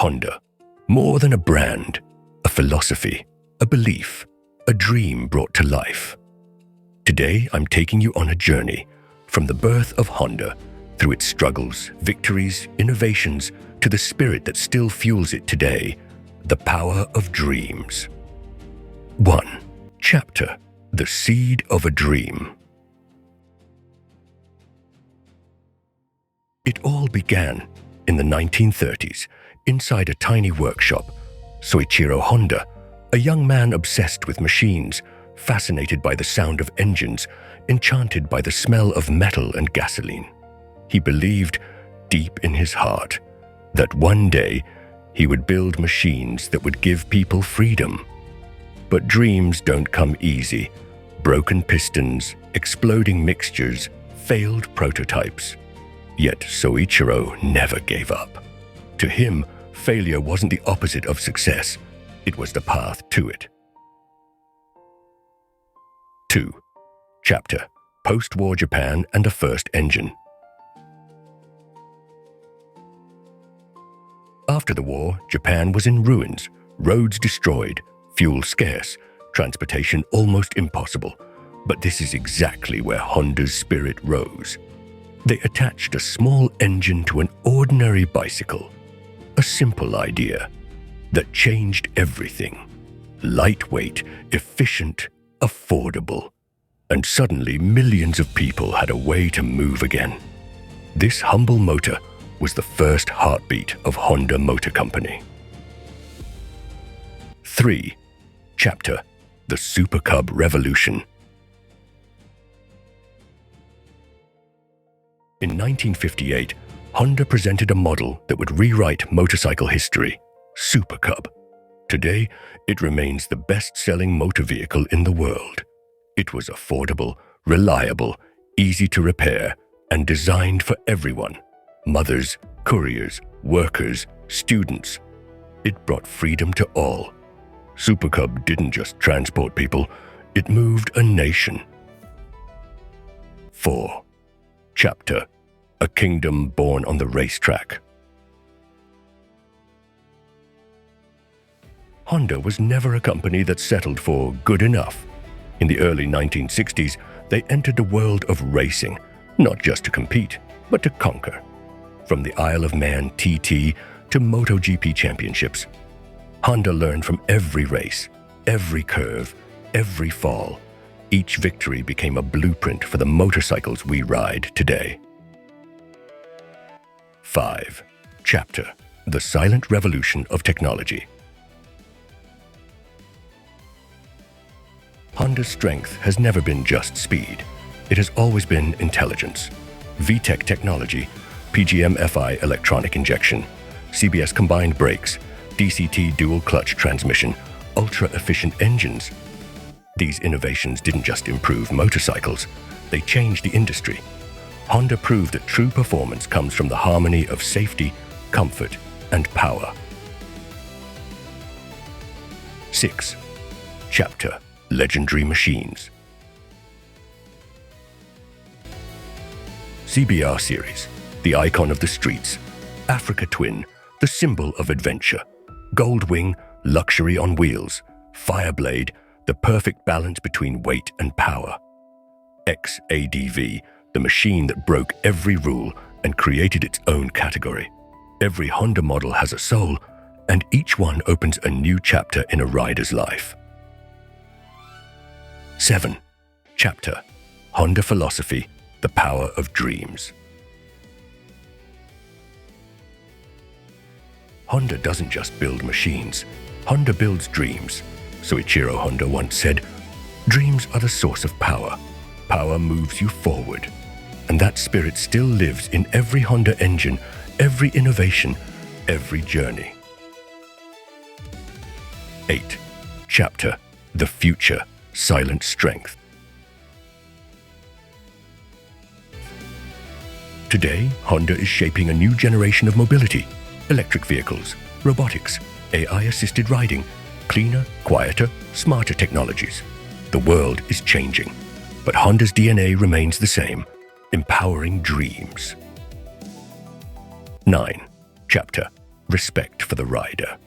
Honda. More than a brand, a philosophy, a belief, a dream brought to life. Today, I'm taking you on a journey from the birth of Honda, through its struggles, victories, innovations, to the spirit that still fuels it today, the power of dreams. 1. Chapter: The Seed of a Dream. It all began in the 1930s, inside a tiny workshop. Soichiro Honda, a young man obsessed with machines, fascinated by the sound of engines, enchanted by the smell of metal and gasoline. He believed, deep in his heart, that one day he would build machines that would give people freedom. But dreams don't come easy. Broken pistons, exploding mixtures, failed prototypes. Yet Soichiro never gave up. To him, failure wasn't the opposite of success. It was the path to it. 2. Chapter: Post-War Japan and a First Engine. After the war, Japan was in ruins, roads destroyed, fuel scarce, transportation almost impossible. But this is exactly where Honda's spirit rose. They attached a small engine to an ordinary bicycle. A simple idea that changed everything. Lightweight, efficient, affordable. And suddenly millions of people had a way to move again. This humble motor was the first heartbeat of Honda Motor Company. 3. Chapter: The Super Cub Revolution. In 1958, Honda presented a model that would rewrite motorcycle history, Super Cub. Today, it remains the best-selling motor vehicle in the world. It was affordable, reliable, easy to repair, and designed for everyone: mothers, couriers, workers, students. It brought freedom to all. Super Cub didn't just transport people, it moved a nation. 4. Chapter: A Kingdom Born on the Racetrack. Honda was never a company that settled for good enough. In the early 1960s, they entered the world of racing, not just to compete, but to conquer. From the Isle of Man TT to MotoGP championships, Honda learned from every race, every curve, every fall. Each victory became a blueprint for the motorcycles we ride today. 5. Chapter: The Silent Revolution of Technology. Honda's strength has never been just speed. It has always been intelligence. VTEC technology, PGM-FI electronic injection, CBS combined brakes, DCT dual-clutch transmission, ultra-efficient engines. These innovations didn't just improve motorcycles, they changed the industry. Honda proved that true performance comes from the harmony of safety, comfort, and power. 6. Chapter: Legendary Machines. CBR series, the icon of the streets. Africa Twin, the symbol of adventure. Goldwing, luxury on wheels. Fireblade, the perfect balance between weight and power. XADV, the machine that broke every rule and created its own category. Every Honda model has a soul, and each one opens a new chapter in a rider's life. 7. Chapter: Honda Philosophy, the Power of Dreams. Honda doesn't just build machines. Honda builds dreams. Soichiro Honda once said, "Dreams are the source of power. Power moves you forward." And that spirit still lives in every Honda engine, every innovation, every journey. 8. Chapter: The Future, Silent Strength. Today, Honda is shaping a new generation of mobility: electric vehicles, robotics, AI-assisted riding, cleaner, quieter, smarter technologies. The world is changing, but Honda's DNA remains the same: empowering dreams. 9. Chapter: respect for the rider.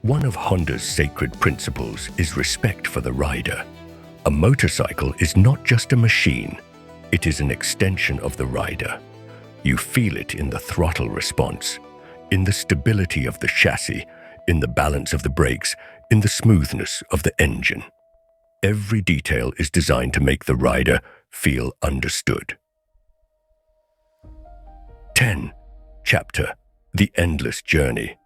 One of Honda's sacred principles is respect for the rider. A motorcycle is not just a machine, it is an extension of the rider. You feel it in the throttle response, in the stability of the chassis, in the balance of the brakes, in the smoothness of the engine. Every detail is designed to make the rider feel understood. 10. Chapter: The Endless Journey.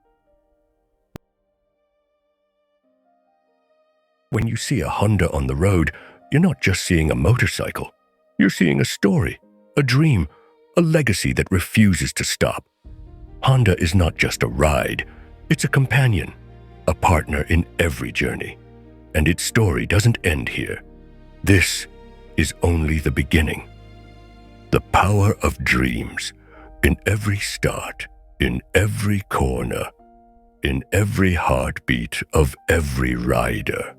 When you see a Honda on the road, you're not just seeing a motorcycle. You're seeing a story, a dream, a legacy that refuses to stop. Honda is not just a ride, it's a companion, a partner in every journey. And its story doesn't end here. This is only the beginning. The power of dreams, in every start, in every corner, in every heartbeat of every rider.